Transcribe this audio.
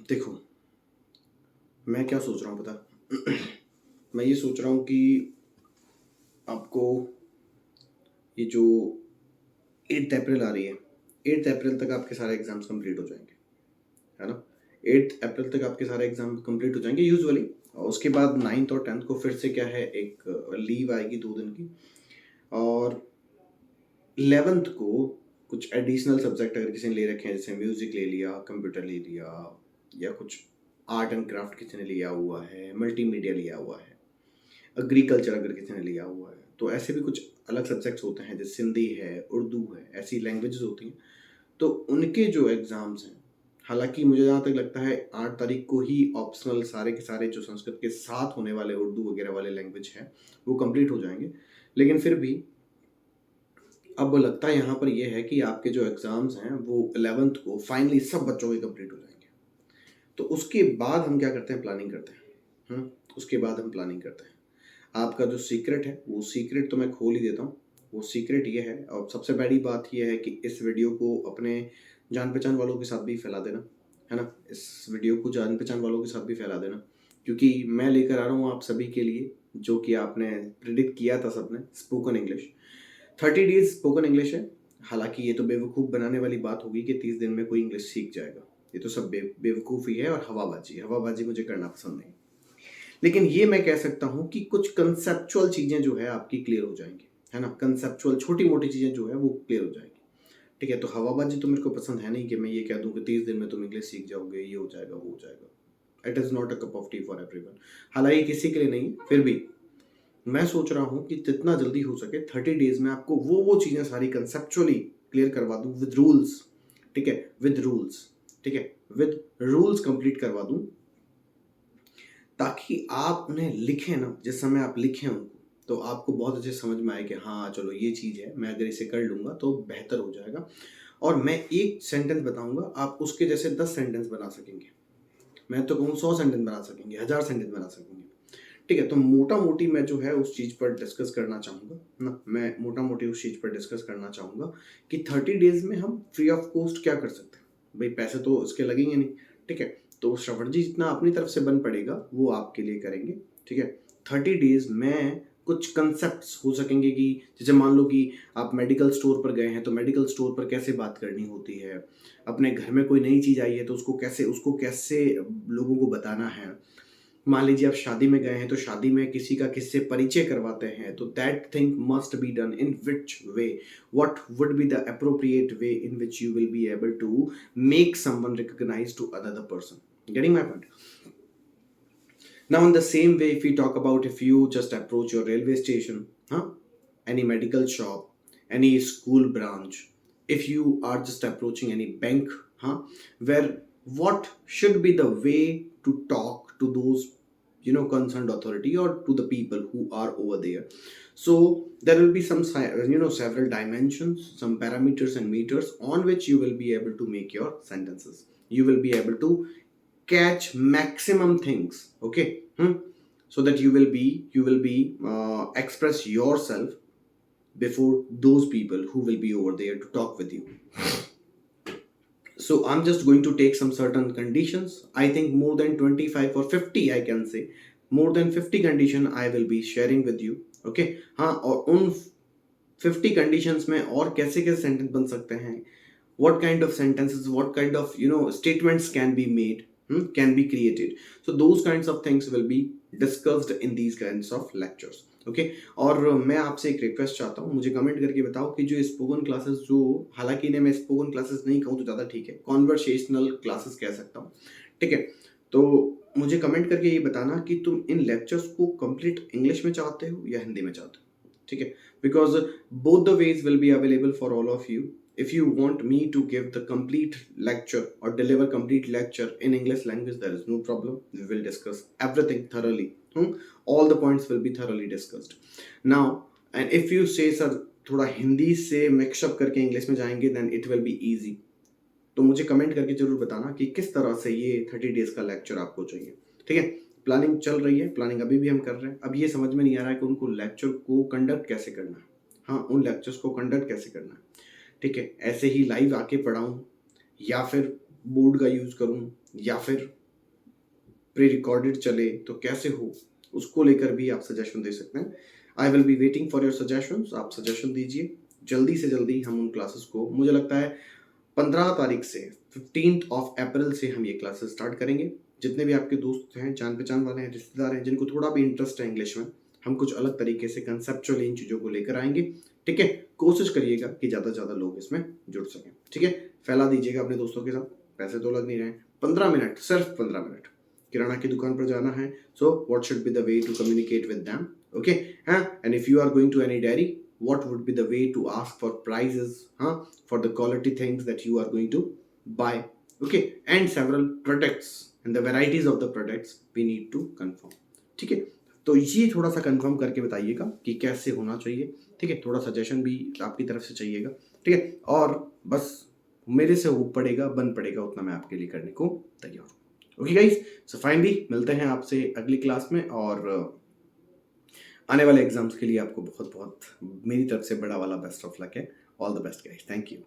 देखो, मैं क्या सोच रहा हूँ पता? मैं ये सोच रहा हूँ कि आपको ये जो 8 अप्रैल आ रही है, 8 अप्रैल तक आपके सारे एग्ज़ाम्स कंप्लीट हो जाएँगे, है ना? 8 अप्रैल तक आपके सारे एग्ज़ाम कंप्लीट हो जाएँगे यूजुअली। और उसके बाद 9th और 10th को फिर से क्या है, एक लीव आएगी 2 दिन की। और 11th को कुछ एडिशनल सब्जेक्ट अगर किसी ने ले रखे हैं, जैसे म्यूज़िक ले लिया, कंप्यूटर ले लिया, या कुछ आर्ट एंड क्राफ्ट किसी ने लिया हुआ है, मल्टीमीडिया लिया हुआ है, एग्रीकल्चर अगर किसी ने लिया हुआ है, तो ऐसे भी कुछ अलग सब्जेक्ट्स होते हैं, जैसे सिंधी है, उर्दू है, ऐसी लैंग्वेजेस होती हैं। तो उनके जो एग्ज़ाम्स हैं, हालाँकि मुझे जहाँ तक लगता है 8 तारीख को ही ऑप्शनल सारे के सारे जो संस्कृत के साथ होने वाले उर्दू वगैरह वाले लैंग्वेज हैं, वो कंप्लीट हो जाएँगे। लेकिन फिर भी अब लगता है यहाँ पर ये है कि आपके जो एग्ज़ाम्स हैं वो 11th को फाइनली सब बच्चों के कंप्लीट हो जाएँगे। तो उसके बाद हम क्या करते हैं, प्लानिंग करते हैं। उसके बाद हम प्लानिंग करते हैं। आपका जो सीक्रेट है, वो सीक्रेट तो मैं खोल ही देता हूँ। वो सीक्रेट ये है, और सबसे बड़ी बात ये है कि इस वीडियो को अपने जान-पहचान वालों के साथ भी फैला देना, है ना? इस वीडियो को जान-पहचान वालों के साथ भी फैला देना, क्योंकि मैं लेकर आ रहा हूँ आप सभी के लिए, जो कि आपने प्रेडिक्ट किया था सबने, spoken English. 30 days spoken English है। हालाँकि ये तो बेवकूफ़ बनाने वाली बात होगी कि 30 दिन में कोई इंग्लिश सीख जाएगा। ये तो सब बेवकूफ़ी है और हवाबाज़ी है। हवाबाज़ी मुझे करना पसंद नहीं। लेकिन ये मैं कह सकता हूँ कि कुछ कंसेप्चुअल चीज़ें जो है आपकी क्लियर हो जाएँगी, है ना? कंसेप्चुअल छोटी-मोटी चीज़ें जो है वो क्लियर हो जाएँगी। ठीक है? तो हवाबाज़ी तो मेरे को पसंद है नहीं कि मैं ये कह दूँ कि 30 दिन में तुम इंग्लिश सीख जाओगे, ये हो जाएगा, वो हो जाएगा। It is not a cup of T for everyone. हालाँकि किसी के लिए नहीं, फिर भी मैं सोच रहा हूँ कि जितना जल्दी हो सके 30 डेज़ में आपको वो चीज़ें सारी कंसेप्चुअली क्लियर करवा दूँ विद रूल्स, ठीक है? विद रूल्स, ठीक है? विद रूल्स कंप्लीट करवा दूँ, ताकि आप उन्हें लिखें ना, जिस समय आप लिखें उनको, तो आपको बहुत अच्छे से समझ में आए कि हाँ, चलो ये चीज़ है, मैं अगर इसे कर लूँगा तो बेहतर हो जाएगा। और मैं 1 सेंटेंस बताऊँगा, आप उसके जैसे 10 सेंटेंस बना सकेंगे। मैं तो कहूँ 100 सेंटेंस बना सकेंगे, 1000 सेंटेंस बना सकेंगे। ठीक है, तो मोटा-मोटी मैं जो है उस चीज़ पर डिस्कस करना चाहूँगा, ना? मैं मोटा-मोटी उस चीज़ पर डिस्कस करना चाहूँगा कि 30 डेज़ में हम फ्री ऑफ कॉस्ट क्या कर सकते हैं? भई पैसे तो इसके लगेंगे नहीं, ठीक है? तो श्रवण जी जितना अपनी तरफ से बन पड़ेगा, वो आपके लिए करेंगे, ठीक है? 30 डेज़ में कुछ कांसेप्ट्स हो सकेंगे कि जैसे मान लो कि आप मेडिकल स्टोर पर गए हैं, तो मेडिकल स्टोर पर कैसे बात करनी होती है? अपने घर में कोई नई चीज़ आई है, तो उसको कैसे लोगों को बताना है? मान लीजिए आप शादी में गए हैं, तो शादी में किसी का किससे परिचय करवाते हैं, तो that thing must be done in which way, what would be the appropriate way in which you will be able to make someone recognise to another person. Getting my point? Now in the same way, if we talk about, if you just approach your railway station, huh, any medical shop, any school branch, if you are just approaching any bank, huh, where what should be the way to talk to those, concerned authority or to the people who are over there. So there will be some several dimensions, some parameters and meters on which you will be able to make your sentences. You will be able to catch maximum things, okay? So that you will be express yourself before those people who will be over there to talk with you. So I'm just going to take some certain conditions. I think more than 25 or 50, I can say more than 50 condition I will be sharing with you, okay? हाँ, और उन 50 conditions में और कैसे कैसे sentence बन सकते हैं, what kind of sentences, what kind of statements can be made, can be created. So those kinds of things will be discussed in these kinds of lectures, okay? और मैं आपसे एक रिक्वेस्ट चाहता हूँ, मुझे कमेंट करके बताओ कि जो स्पोकन क्लासेस, जो हालांकि इन्हें मैं स्पोकन क्लासेस नहीं कहूँ तो ज़्यादा ठीक है, कॉन्वर्सेशनल क्लासेस कह सकता हूँ, ठीक है? तो मुझे कमेंट करके ये बताना कि तुम इन लेक्चर्स को कंप्लीट इंग्लिश में चाहते हो या हिंदी में चाहते हो, ठीक है? Because both the ways will be available for all of you. If you want me to give the complete lecture or deliver complete lecture in English language, there is no problem. We will discuss everything thoroughly. All the points will be thoroughly discussed. Now, and if you say sir थोड़ा हिंदी से mix up करके English में जाएंगे, then it will be easy. तो मुझे comment करके जरूर बताना कि किस तरह से ये 30 डेज का लेक्चर आपको चाहिए, ठीक है? प्लानिंग चल रही है, प्लानिंग अभी भी हम कर रहे हैं। अब ये समझ में नहीं आ रहा है कि उनको लेक्चर को कंडक्ट कैसे करना है। हाँ, उन लेक्चर्स को कंडक्ट कैसे करना है, ठीक है? ऐसे ही लाइव आके पढ़ाऊँ, या फिर बोर्ड का यूज़ करूँ या फिर प्री रिकॉर्डेड चले तो कैसे हो, उसको लेकर भी आप सजेशन दे सकते हैं। I will be waiting for your suggestions. आप सजेशन दीजिए, जल्दी से जल्दी हम उन क्लासेस को, मुझे लगता है 15 तारीख से 15th ऑफ अप्रैल से हम ये क्लासेस स्टार्ट करेंगे। जितने भी आपके दोस्त हैं, जान पहचान वाले हैं, रिश्तेदार हैं, जिनको थोड़ा भी इंटरेस्ट है इंग्लिश में, हम कुछ अलग तरीके से कंसेप्चुअली इन चीज़ों को लेकर आएंगे। ठीक है, कोशिश करिएगा कि ज़्यादा से ज़्यादा लोग इसमें जुड़ सकें। ठीक है, फैला दीजिएगा अपने दोस्तों के साथ, पैसे तो लग नहीं रहे हैं। 15 मिनट, सिर्फ 15 मिनट किराना की दुकान पर जाना है। So what should be the way to communicate with them? Okay, हाँ, and if you are going to any dairy, what would be the way to ask for prices, for the quality things that you are going to buy? Okay, and several products and the varieties of the products we need to confirm. ठीक है, तो ये थोड़ा सा confirm करके बताइएगा कि कैसे होना चाहिए। ठीक है, थोड़ा सजेशन भी आपकी तरफ से चाहिएगा। ठीक है, और बस मेरे से हो पड़ेगा, बन पड़ेगा उतना मैं आपके लिए करने को तैयार हूँ। ओके गाइस, सो फाइनली मिलते हैं आपसे अगली क्लास में, और आने वाले एग्जाम्स के लिए आपको बहुत बहुत मेरी तरफ से बड़ा वाला बेस्ट ऑफ लक है। All the best guys, thank you.